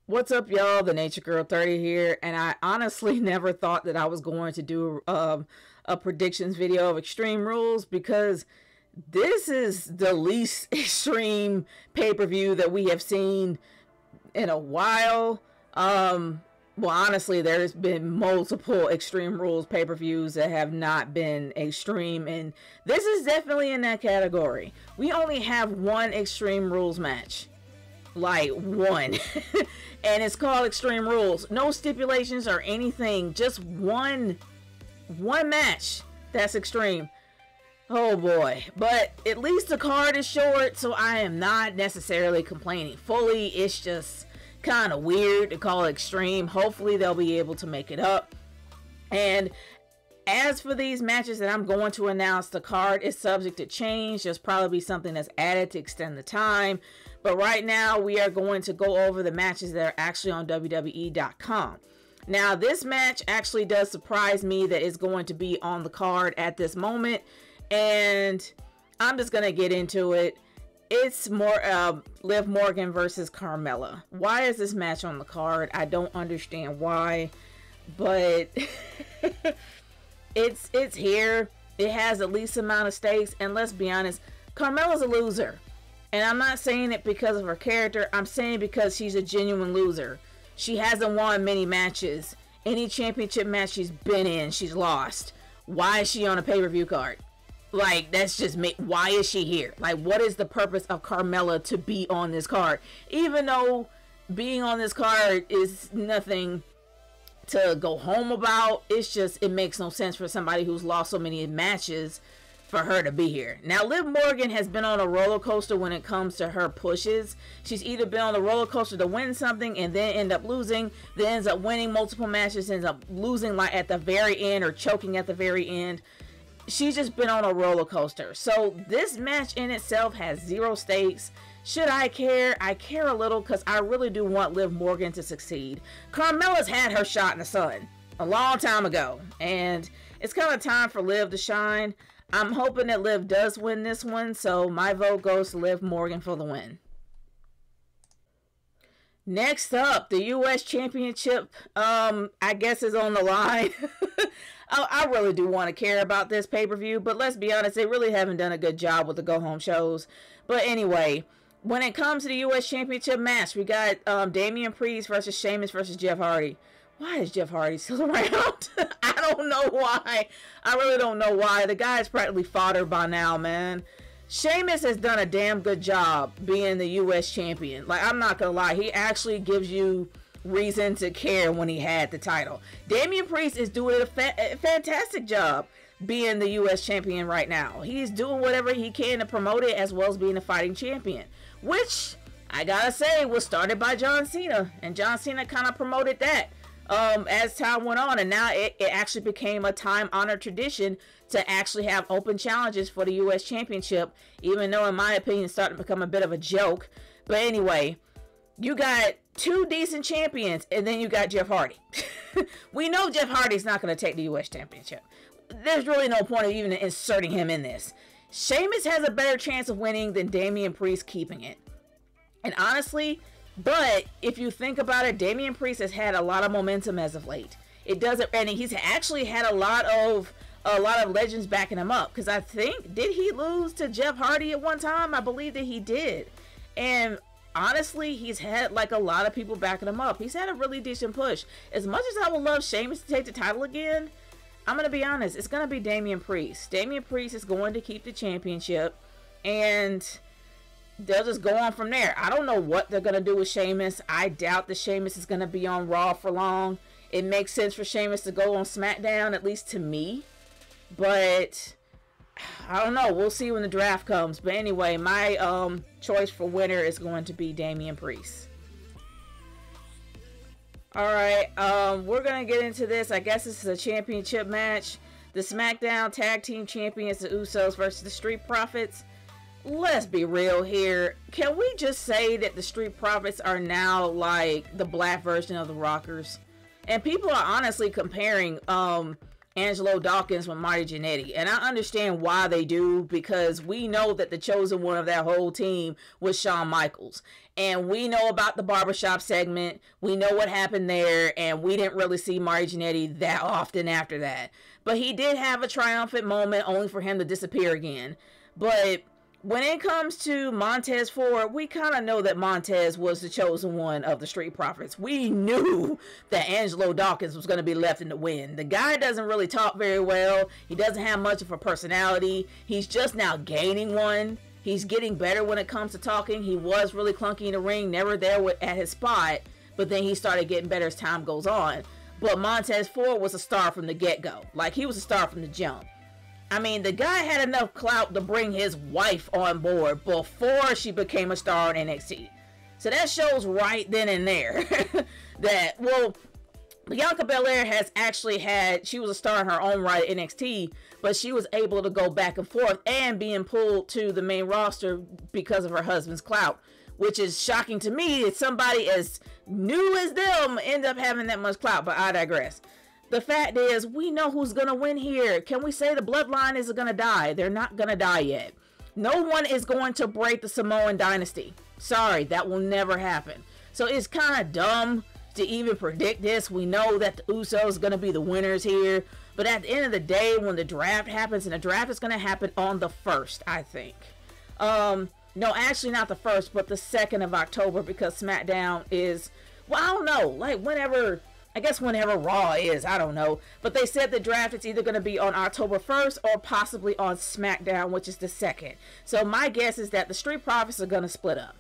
What's up, y'all? The Nature Girl 30 here, and I honestly never thought that I was going to do a predictions video of Extreme Rules, because this is the least extreme pay-per-view that we have seen in a while. Well, honestly, there's been multiple Extreme Rules pay-per-views that have not been extreme, and this is definitely in that category. We only have one Extreme Rules match. Like, one. And it's called Extreme Rules. No stipulations or anything. Just one match that's extreme. Oh boy. But at least the card is short, so I am not necessarily complaining fully. It's just kind of weird to call it extreme. Hopefully they'll be able to make it up. And as for these matches that I'm going to announce, the card is subject to change. There's probably something that's added to extend the time. But right now, we are going to go over the matches that are actually on WWE.com. Now, this match actually does surprise me that it's going to be on the card at this moment. And I'm just going to get into it. It's more Liv Morgan versus Carmella. Why is this match on the card? I don't understand why. But it's here. It has the least amount of stakes. And let's be honest, Carmella's a loser. And I'm not saying it because of her character. I'm saying because she's a genuine loser. She hasn't won many matches. Any championship match she's been in, she's lost. Why is she on a pay-per-view card? Like, that's just me. Why is she here? Like, what is the purpose of Carmella to be on this card? Even though being on this card is nothing to go home about, it's just, it makes no sense for somebody who's lost so many matches for her to be here. Now, Liv Morgan has been on a roller coaster when it comes to her pushes. She's either been on a roller coaster to win something and then end up losing, then ends up winning multiple matches, ends up losing like at the very end or choking at the very end. She's just been on a roller coaster. So this match in itself has zero stakes. Should I care? I care a little because I really do want Liv Morgan to succeed. Carmella's had her shot in the sun a long time ago, and it's kind of time for Liv to shine. I'm hoping that Liv does win this one, so my vote goes to Liv Morgan for the win. Next up, the U.S. Championship, I guess is on the line. I really do want to care about this pay-per-view, but let's be honest, they really haven't done a good job with the go-home shows. But anyway, when it comes to the U.S. Championship match, we got Damian Priest versus Sheamus versus Jeff Hardy. Why is Jeff Hardy still around? I don't know why. I really don't know why. The guy's practically fodder by now, man. Sheamus has done a damn good job being the U.S. champion. Like, I'm not gonna lie. He actually gives you reason to care when he had the title. Damian Priest is doing a fantastic job being the U.S. champion right now. He's doing whatever he can to promote it, as well as being a fighting champion. Which, I gotta say, was started by John Cena. And John Cena kind of promoted that as time went on, and now it actually became a time-honored tradition to actually have open challenges for the U.S. Championship, even though in my opinion it's starting to become a bit of a joke. But anyway, you got two decent champions, and then you got Jeff Hardy. We know Jeff Hardy's not going to take the U.S. Championship. There's really no point of even inserting him in this. Sheamus has a better chance of winning than Damian Priest keeping it. And honestly, but if you think about it, Damian Priest has had a lot of momentum as of late. It doesn't, and he's actually had a lot of legends backing him up. Because I think, did he lose to Jeff Hardy at one time? I believe that he did. And honestly, he's had like a lot of people backing him up. He's had a really decent push. As much as I would love Sheamus to take the title again, I'm going to be honest, it's going to be Damian Priest. Damian Priest is going to keep the championship, and they'll just go on from there. I don't know what they're going to do with Sheamus. I doubt that Sheamus is going to be on Raw for long. It makes sense for Sheamus to go on SmackDown, at least to me. But I don't know. We'll see when the draft comes. But anyway, my choice for winner is going to be Damian Priest. Alright, we're going to get into this. I guess this is a championship match. The SmackDown Tag Team Champions, the Usos versus the Street Profits. Let's be real here. Can we just say that the Street Profits are now like the black version of the Rockers? And people are honestly comparing Angelo Dawkins with Marty Jannetty. And I understand why they do, because we know that the chosen one of that whole team was Shawn Michaels. And we know about the barbershop segment. We know what happened there. And we didn't really see Marty Jannetty that often after that. But he did have a triumphant moment, only for him to disappear again. But when it comes to Montez Ford, we kind of know that Montez was the chosen one of the Street Profits. We knew that Angelo Dawkins was going to be left in the wind. The guy doesn't really talk very well. He doesn't have much of a personality. He's just now gaining one. He's getting better when it comes to talking. He was really clunky in the ring, never there at his spot, but then he started getting better as time goes on. But Montez Ford was a star from the get-go. Like, he was a star from the jump. I mean, the guy had enough clout to bring his wife on board before she became a star in NXT. So that shows right then and there that, well, Bianca Belair has actually she was a star in her own right at NXT, but she was able to go back and forth and being pulled to the main roster because of her husband's clout, which is shocking to me that somebody as new as them end up having that much clout, but I digress. The fact is, we know who's going to win here. Can we say the bloodline isn't going to die? They're not going to die yet. No one is going to break the Samoan dynasty. Sorry, that will never happen. So it's kind of dumb to even predict this. We know that the Usos are going to be the winners here. But at the end of the day, when the draft happens, and the draft is going to happen on the 1st, I think. No, actually not the 1st, but the 2nd of October, because SmackDown is, well, I don't know, like whenever Raw is, I don't know. But they said the draft is either going to be on October 1st or possibly on SmackDown, which is the 2nd. So my guess is that the Street Profits are going to split up.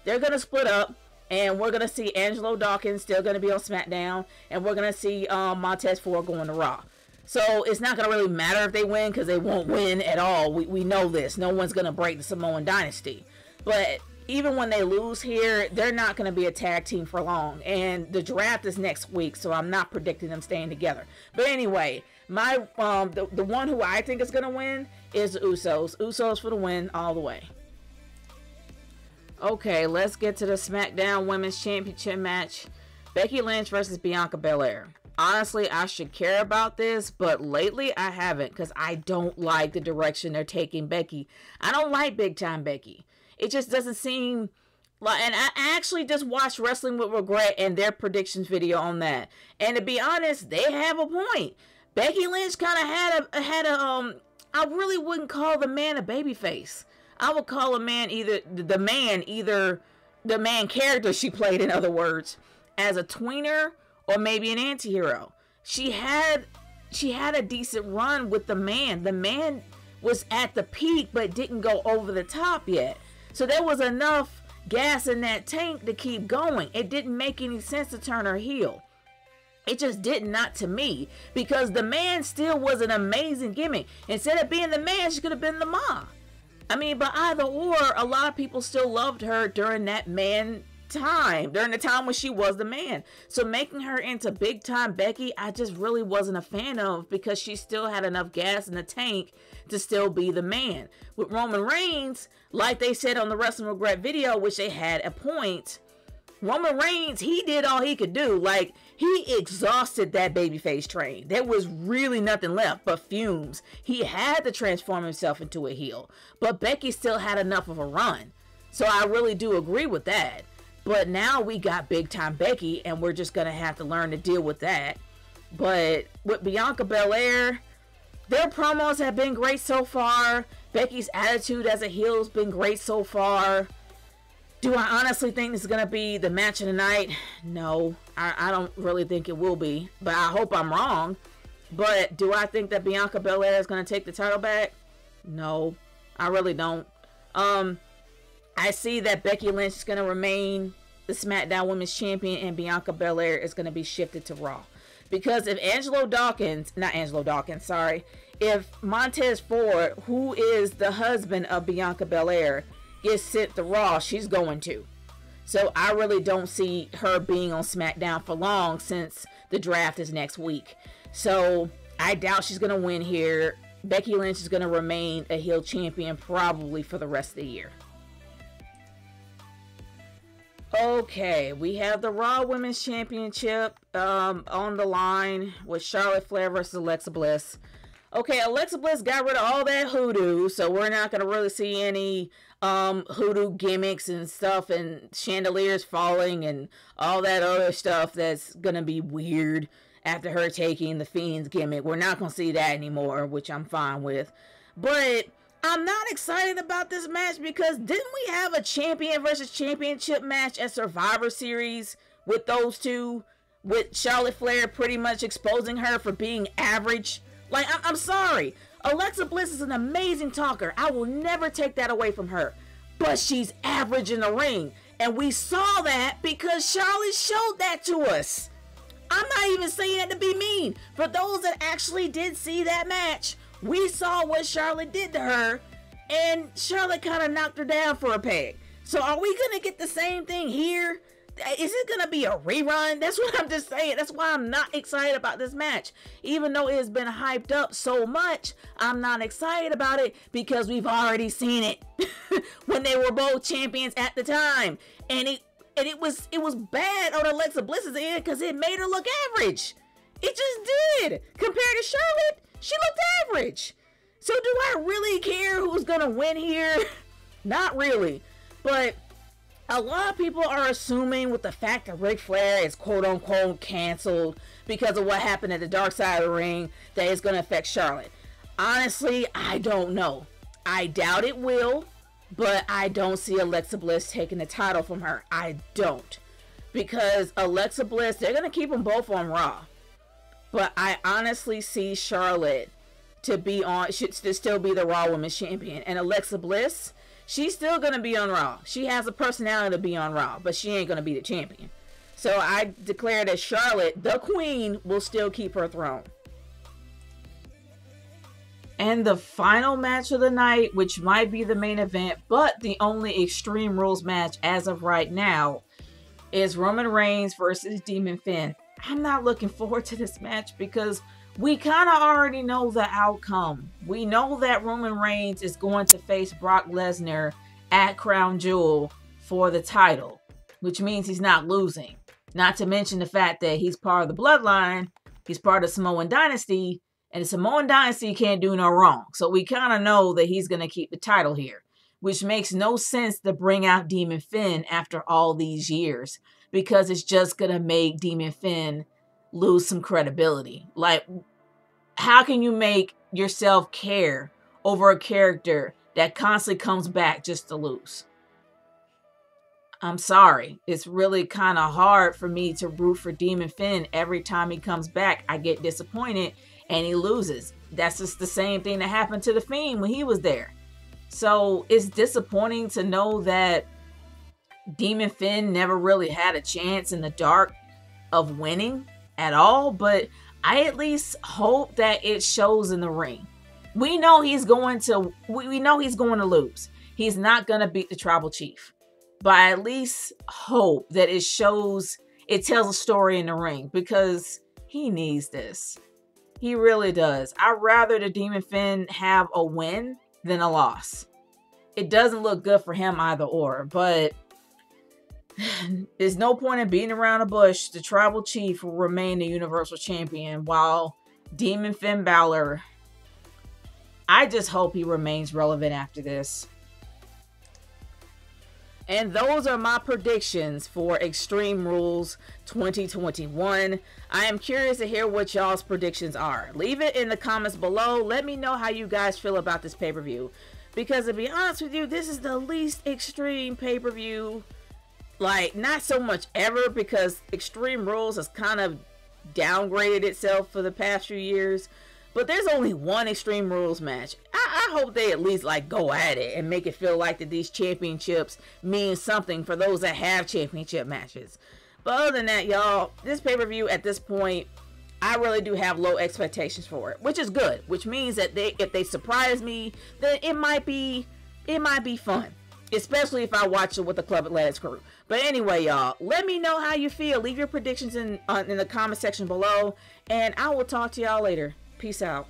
They're going to split up, and we're going to see Angelo Dawkins still going to be on SmackDown, and we're going to see Montez Ford going to Raw. So it's not going to really matter if they win, because they won't win at all. We know this. No one's going to break the Samoan dynasty. But even when they lose here, they're not going to be a tag team for long. And the draft is next week, so I'm not predicting them staying together. But anyway, my the one who I think is going to win is the Usos. Usos for the win all the way. Okay, let's get to the SmackDown Women's Championship match. Becky Lynch versus Bianca Belair. Honestly, I should care about this, but lately I haven't, because I don't like the direction they're taking Becky. I don't like Big Time Becky. It just doesn't seem like, and I actually just watched Wrestling with Regret and their predictions video on that. And to be honest, they have a point. Becky Lynch kind of had a I really wouldn't call the man a babyface. I would call a man either the man character she played, in other words, as a tweener or maybe an anti-hero. She had a decent run with the man. The man was at the peak but didn't go over the top yet. So there was enough gas in that tank to keep going. It didn't make any sense to turn her heel. It just did not to me, because the man still was an amazing gimmick. Instead of being the man, she could have been the ma. I mean, but either or, a lot of people still loved her during that man time, during the time when she was the man. So making her into Big Time Becky, I just really wasn't a fan of, because she still had enough gas in the tank to still be the man. With Roman Reigns, like they said on the Wrestling Regret video, which they had a point, Roman Reigns, he did all he could do. Like, he exhausted that babyface train. There was really nothing left but fumes. He had to transform himself into a heel, but Becky still had enough of a run. So I really do agree with that. But now we got Big Time Becky, and we're just going to have to learn to deal with that. But with Bianca Belair, their promos have been great so far. Becky's attitude as a heel has been great so far. Do I honestly think this is going to be the match of the night? No, I don't really think it will be. But I hope I'm wrong. But do I think that Bianca Belair is going to take the title back? No, I really don't. I see that Becky Lynch is going to remain the SmackDown Women's Champion, and Bianca Belair is going to be shifted to Raw. Because if if Montez Ford, who is the husband of Bianca Belair, gets sent to Raw, she's going to. So I really don't see her being on SmackDown for long, since the draft is next week. So I doubt she's going to win here. Becky Lynch is going to remain a heel champion probably for the rest of the year. Okay, we have the Raw Women's Championship on the line with Charlotte Flair versus Alexa Bliss. Okay, Alexa Bliss got rid of all that hoodoo, so we're not going to really see any hoodoo gimmicks and stuff and chandeliers falling and all that other stuff that's going to be weird after her taking the Fiend's gimmick. We're not going to see that anymore, which I'm fine with. But I'm not excited about this match because didn't we have a champion versus championship match at Survivor Series with those two? With Charlotte Flair pretty much exposing her for being average? Like, I'm sorry. Alexa Bliss is an amazing talker. I will never take that away from her. But she's average in the ring. And we saw that because Charlotte showed that to us. I'm not even saying that to be mean. For those that actually did see that match, we saw what Charlotte did to her, and Charlotte kind of knocked her down for a peg. So are we going to get the same thing here? Is it going to be a rerun? That's what I'm just saying. That's why I'm not excited about this match. Even though it has been hyped up so much, I'm not excited about it because we've already seen it when they were both champions at the time. And it was bad on Alexa Bliss's end because it made her look average. It just did. Compared to Charlotte, she looked average. So do I really care who's going to win here? Not really. But a lot of people are assuming with the fact that Ric Flair is quote-unquote canceled because of what happened at the dark side of the ring that it's going to affect Charlotte. Honestly, I don't know. I doubt it will, but I don't see Alexa Bliss taking the title from her. I don't. Because Alexa Bliss, they're going to keep them both on Raw. But I honestly see Charlotte should still be the Raw Women's Champion. And Alexa Bliss, she's still going to be on Raw. She has a personality to be on Raw, but she ain't going to be the champion. So I declare that Charlotte, the queen, will still keep her throne. And the final match of the night, which might be the main event, but the only Extreme Rules match as of right now, is Roman Reigns versus Demon Finn. I'm not looking forward to this match because we kind of already know the outcome. We know that Roman Reigns is going to face Brock Lesnar at Crown Jewel for the title, which means he's not losing. Not to mention the fact that he's part of the bloodline, he's part of the Samoan Dynasty, and the Samoan Dynasty can't do no wrong. So we kind of know that he's going to keep the title here, which makes no sense to bring out Demon Finn after all these years, because it's just going to make Demon Finn lose some credibility. Like, how can you make yourself care over a character that constantly comes back just to lose? I'm sorry. It's really kind of hard for me to root for Demon Finn. Every time he comes back, I get disappointed and he loses. That's just the same thing that happened to The Fiend when he was there. So it's disappointing to know that Demon Finn never really had a chance in the dark of winning at all, but I at least hope that it shows in the ring. We know he's going to lose. He's not going to beat the tribal chief. But I at least hope that it shows, it tells a story in the ring, because he needs this. He really does. I'd rather the Demon Finn have a win than a loss. It doesn't look good for him either or, but there's no point in beating around the bush. The tribal chief will remain the Universal Champion, while Demon Finn Balor, I just hope he remains relevant after this. And those are my predictions for Extreme Rules 2021. I am curious to hear what y'all's predictions are. Leave it in the comments below. Let me know how you guys feel about this pay-per-view. Because to be honest with you, this is the least extreme pay-per-view. Like, not so much ever, because Extreme Rules has kind of downgraded itself for the past few years. But there's only one Extreme Rules match. I hope they at least like go at it and make it feel like that these championships mean something for those that have championship matches. But other than that, y'all, this pay-per-view at this point, I really do have low expectations for it, which is good. Which means that if they surprise me, then it might be fun. Especially if I watch it with the Club Atlantis crew. But anyway, y'all, let me know how you feel. Leave your predictions in the comment section below. And I will talk to y'all later. Peace out.